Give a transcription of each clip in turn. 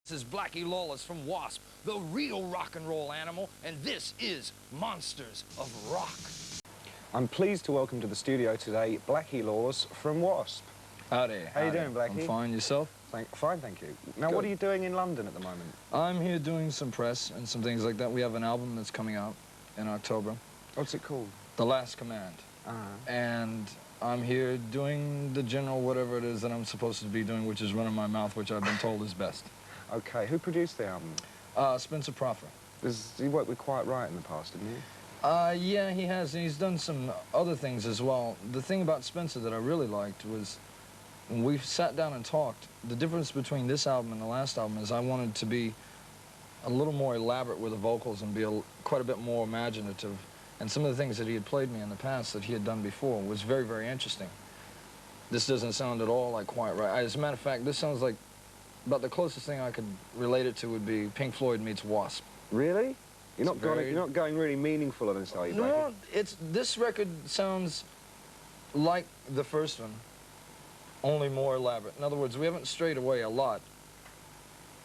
This is Blackie Lawless from W.A.S.P, the real rock and roll animal, and this is Monsters of Rock. I'm pleased to welcome to the studio today Blackie Lawless from W.A.S.P. Howdy. How you doing, Blackie? I'm fine. Yourself? Fine, thank you. Now, what are you doing in London at the moment? I'm here doing some press and some things like that. We have an album that's coming out in October. What's it called? The Last Command. And I'm here doing the general whatever it is that I'm supposed to be doing, which is running my mouth, which I've been told is best. Okay, who produced the album? Spencer Proffer. He worked with Quiet Riot in the past, didn't he? Yeah, he has, and he's done some other things as well. The thing about Spencer that I really liked was when we sat down and talked, the difference between this album and the last album is I wanted to be a little more elaborate with the vocals and be quite a bit more imaginative. And some of the things that he had played me in the past that he had done before was very, very interesting. This doesn't sound at all like Quiet Riot. As a matter of fact, this sounds like about the closest thing I could relate it to would be Pink Floyd meets W.A.S.P. Really? You're not going really meaningful on this, are you, Blackie? No, this record sounds like the first one, only more elaborate. In other words, we haven't strayed away a lot.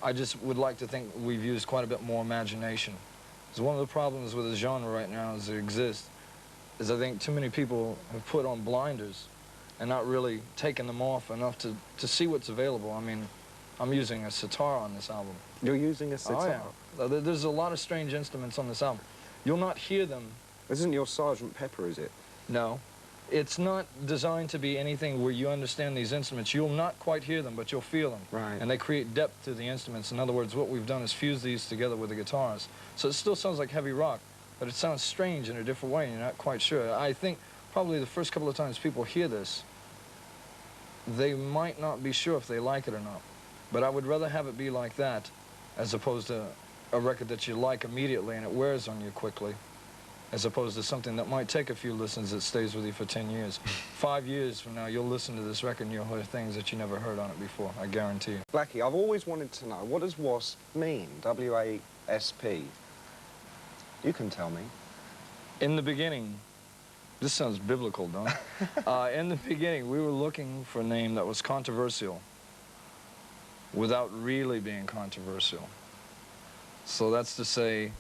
I just would like to think we've used quite a bit more imagination. Because one of the problems with the genre right now as it exists is I think too many people have put on blinders and not really taken them off enough to see what's available. I mean, I'm using a sitar on this album. You're using a sitar? Oh, yeah. There's a lot of strange instruments on this album. You'll not hear them. This isn't your Sgt. Pepper, is it? No. It's not designed to be anything where you understand these instruments. You'll not quite hear them, but you'll feel them. Right. And they create depth to the instruments. In other words, what we've done is fuse these together with the guitars. So it still sounds like heavy rock, but it sounds strange in a different way, and you're not quite sure. I think probably the first couple of times people hear this, they might not be sure if they like it or not. But I would rather have it be like that as opposed to a record that you like immediately and it wears on you quickly, as opposed to something that might take a few listens that stays with you for 10 years. 5 years from now, you'll listen to this record and you'll hear things that you never heard on it before, I guarantee you. Blackie, I've always wanted to know, what does W.A.S.P mean? W-A.S.P. You can tell me. In the beginning, this sounds biblical, don't it? In the beginning, we were looking for a name that was controversial without really being controversial. So that's to say,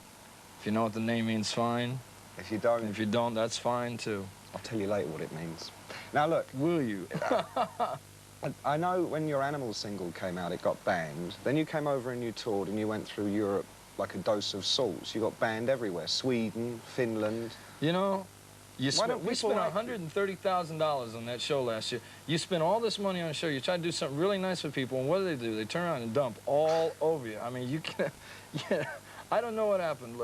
if you know what the name means, fine. If you don't... If you don't, that's fine, too. I'll tell you later what it means. Now, look... Will you? I know when your Animals single came out, it got banned. Then you came over and you toured and you went through Europe like a dose of salts. You got banned everywhere. Sweden, Finland... You know... we spent $130,000 on that show last year. You spend all this money on a show, you try to do something really nice for people, and what do? They turn around and dump all over you. I mean, you can't... Yeah, I don't know what happened.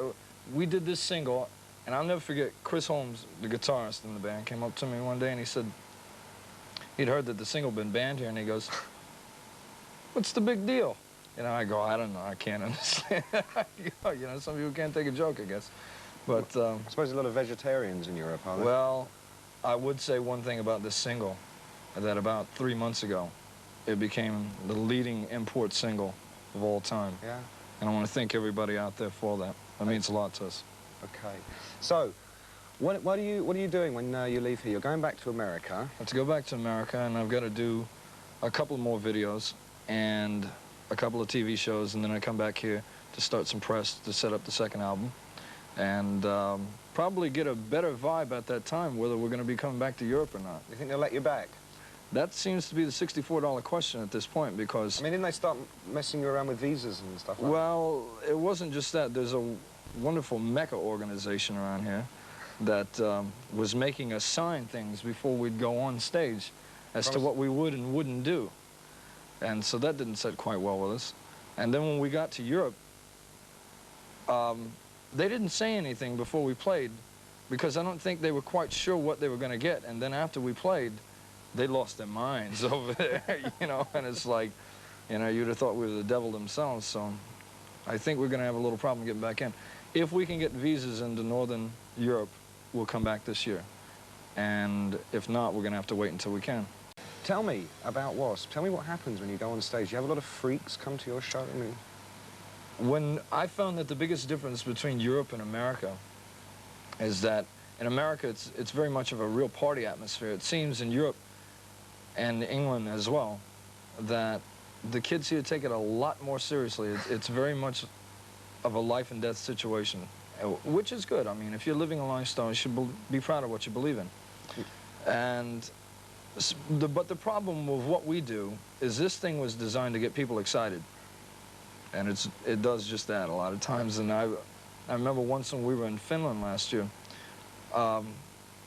We did this single, and I'll never forget, Chris Holmes, the guitarist in the band, came up to me one day and he said, he'd heard that the single had been banned here, and he goes, "What's the big deal?" You know, I go, "I don't know, I can't understand." You know, some people can't take a joke, I guess. But, I suppose a lot of vegetarians in Europe, are there? Well, I would say one thing about this single, that about 3 months ago, it became the leading import single of all time. Yeah. And I want to thank everybody out there for that. That means a lot to us. Okay. So, what are you doing when you leave here? You're going back to America. I have to go back to America, and I've got to do a couple more videos and a couple of TV shows, and then I come back here to start some press to set up the second album. And probably get a better vibe at that time whether we're going to be coming back to Europe or not. You think they'll let you back? That seems to be the $64 question at this point, because... I mean, didn't they start messing you around with visas and stuff like that? Well, it wasn't just that. There's a wonderful Mecca organization around here that was making us sign things before we'd go on stage as to what we would and wouldn't do. And so that didn't sit quite well with us. And then when we got to Europe, they didn't say anything before we played because I don't think they were quite sure what they were going to get. And then after we played, they lost their minds over there, you know, and it's like, you know, you'd have thought we were the devil themselves. So I think we're going to have a little problem getting back in. If we can get visas into Northern Europe, we'll come back this year. And if not, we're going to have to wait until we can. Tell me about W.A.S.P. Tell me what happens when you go on stage. You have a lot of freaks come to your show? I mean... When I found that the biggest difference between Europe and America is that in America it's very much of a real party atmosphere. It seems in Europe and England as well that the kids here take it a lot more seriously. It's very much of a life and death situation, which is good. I mean, if you're living a lifestyle, you should be proud of what you believe in. And but the problem with what we do is this thing was designed to get people excited, and it does just that a lot of times. And I remember once when we were in Finland last year,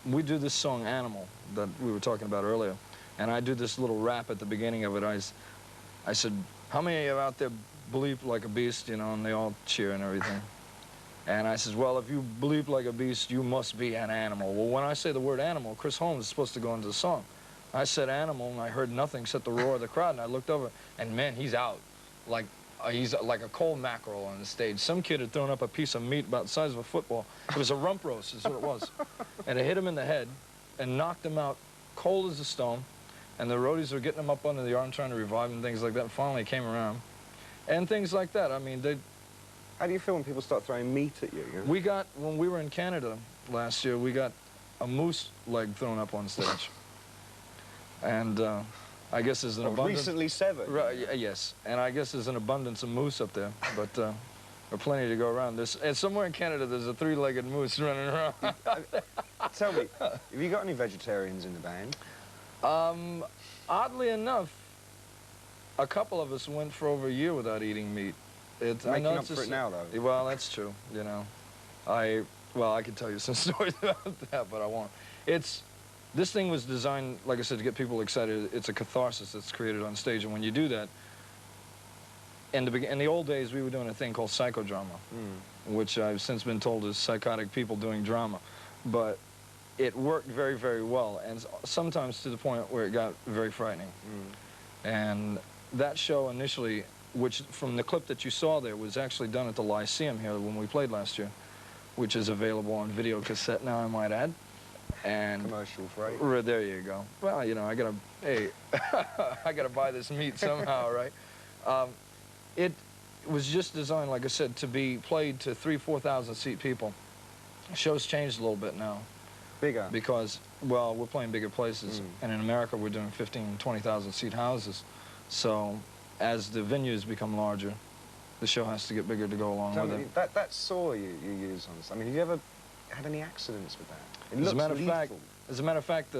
we do this song "Animal" that we were talking about earlier, and I do this little rap at the beginning of it. I said, "How many of you out there bleep like a beast?" You know, and they all cheer and everything. And I says, "Well, if you bleep like a beast, you must be an animal." Well, when I say the word animal, Chris Holmes is supposed to go into the song. I said animal, and I heard nothing except the roar of the crowd, and I looked over, and man, he's out. Like, he's like a cold mackerel on the stage. Some kid had thrown up a piece of meat about the size of a football. It was a rump roast, is what it was. And it hit him in the head and knocked him out cold as a stone. And the roadies were getting him up under the arm, trying to revive him, and things like that. And finally, he came around. And things like that. I mean, How do you feel when people start throwing meat at you? We got, when we were in Canada last year, we got a moose leg thrown up on stage. And I guess there's an abundance... Recently severed? Right, yes. And I guess there's an abundance of moose up there, but there are plenty to go around. And somewhere in Canada, there's a three-legged moose running around. Tell me, have you got any vegetarians in the band? Oddly enough, a couple of us went for over a year without eating meat. Making up for it now, though. Well, that's true, you know. Well, I could tell you some stories about that, but I won't. This thing was designed, like I said, to get people excited. It's a catharsis that's created on stage, and when you do that, in the old days, we were doing a thing called psychodrama, which I've since been told is psychotic people doing drama. But it worked very, very well, and sometimes to the point where it got very frightening. And that show initially, which from the clip that you saw there, was actually done at the Lyceum here when we played last year, which is available on video cassette now, I might add. And commercial freight. There you go. Well, you know, I gotta buy this meat somehow, right? It was just designed, like I said, to be played to 3,000 to 4,000 seat people. The show's changed a little bit now. Bigger? Because, well, we're playing bigger places, and in America we're doing 15,000 to 20,000 seat houses. So as the venues become larger, the show has to get bigger to go along with it. That saw you use on this, I mean, have you ever had any accidents with that? It As a matter lethal. of fact,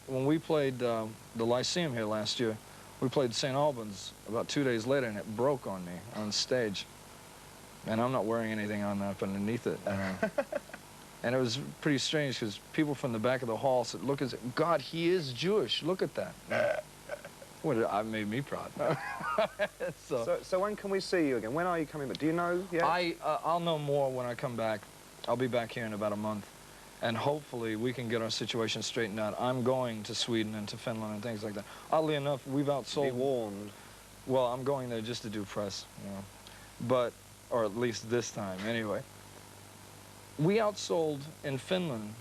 when we played the Lyceum here last year, we played St. Albans about 2 days later, and it broke on me on stage. And I'm not wearing anything on up underneath it. And it was pretty strange because people from the back of the hall said, "Look, God, he is Jewish. Look at that." Well, I made me proud. So when can we see you again? When are you coming back? Do you know yet? I'll know more when I come back. I'll be back here in about a month. And hopefully we can get our situation straightened out. I'm going to Sweden and to Finland and things like that. Oddly enough, we've outsold... Be warned. Well, I'm going there just to do press, you know. But, or at least this time, anyway. We outsold in Finland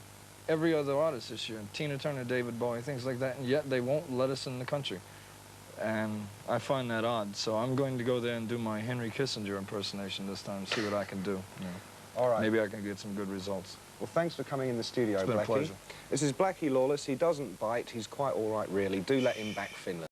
every other artist this year. Tina Turner, David Bowie, things like that, and yet they won't let us in the country. And I find that odd. So I'm going to go there and do my Henry Kissinger impersonation this time, see what I can do. You know. All right. Maybe I can get some good results. Well, thanks for coming in the studio, It's been Blackie. a pleasure. This is Blackie Lawless. He doesn't bite. He's quite all right, really. Do let him back Finland.